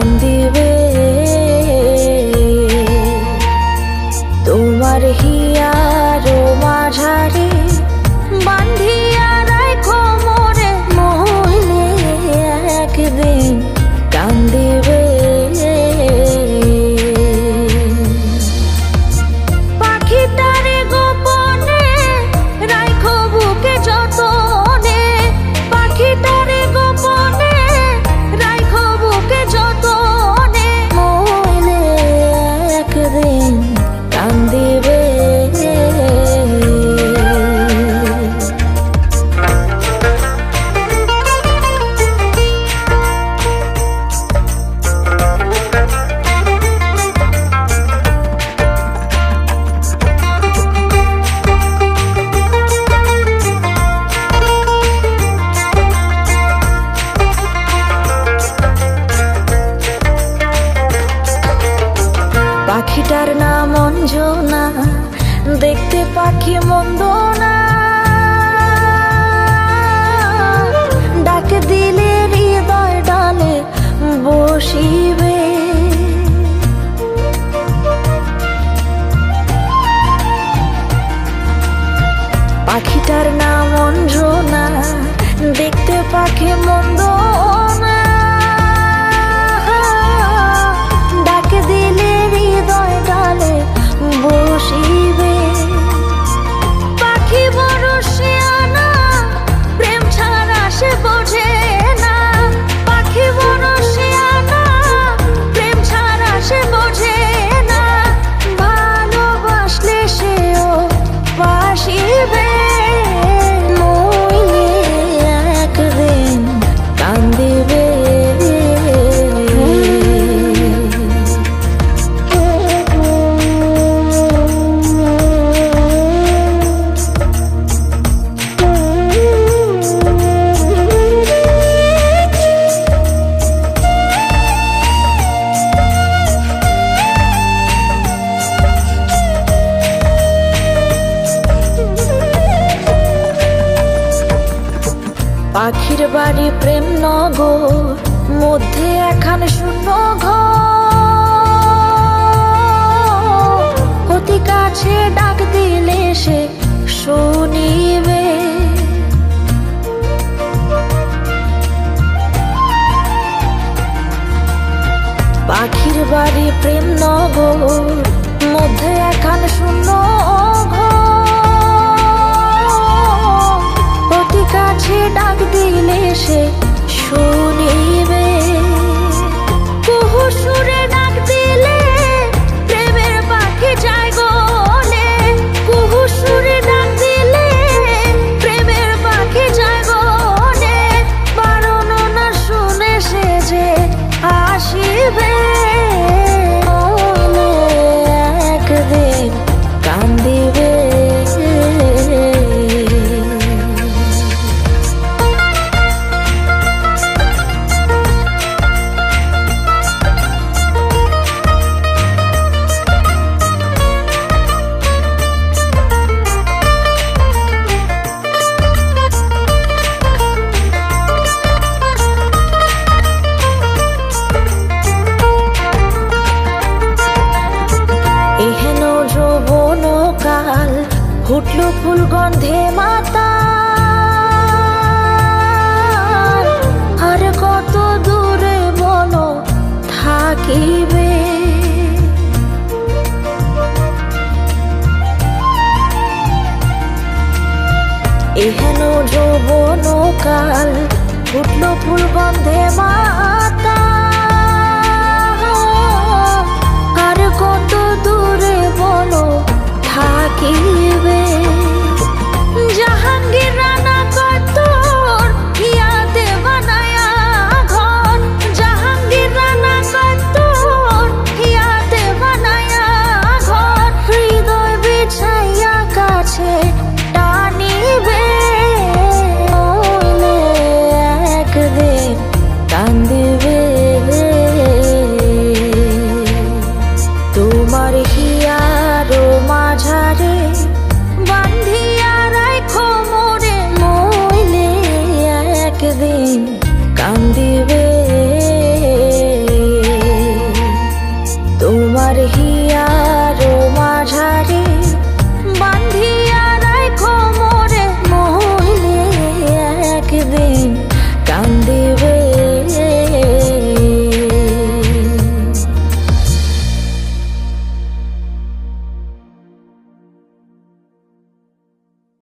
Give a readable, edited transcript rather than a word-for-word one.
কান্দিবে তোমার হিয়ার মাঝারে বান্ধিয়া রাখো মোরে মইলে একদিন কান্দিবে পাখিটারে গোপনে রাখো বুকে যতনে পাখিটারে গোপনে রাখো বুকে যতনে মইলে একদিন কান্দিবে পাখিটার নাম অঞ্জনা দেখতে পাখি মন্দ না ডাক দিলে হৃদয় ডালে বসিবে পাখিটার নাম অঞ্জনা দেখতে পাখি মন্দ না ডাক দিলে হৃদয় ডালে বসিবে পাখি বড় শিয়ানা প্রেম ছাড়া সে বোঝে না পাখি বড় শিয়ানা প্রেম ছাড়া সে বোঝে না ভালোবাসলে সেও বাসিবে মইলে একদিন কান্দিবে পাখির বাড়ি প্রেম নগর মধ্যে একখান শূন্য ঘর অতি কাছে ডাক দিলে সে শুনিবে পাখির বাড়ি প্রেম নগর মধ্যে একখান শূন্য অতি কাছে ডাক দিলে সে শুনিবে কুহু সুরে ডাক দিলে প্রেমের পাখি যায় গলে কুহু সুরে ডাক দিলে প্রেমের পাখি যায় গলে বারণ না শুনে সে যে আসিবে একদিন কান্দিবে এহেন যৌবন কাল ফুটলো ফুল গন্ধে মাতা আর কত দূরে বলো থাকিবে এহেন যৌবন কাল ফুটলো ফুল গন্ধে মাতা আর কত দূরে বলো থাকিবে জাহাঙ্গীর রানা কত ইয়াদে বানায়া ঘর জাহাঙ্গীর রানা কত ইয়াদে বানায়া ঘর হৃদয় বিছাইয়া কাছে টানিবে একদিন কান্দিবে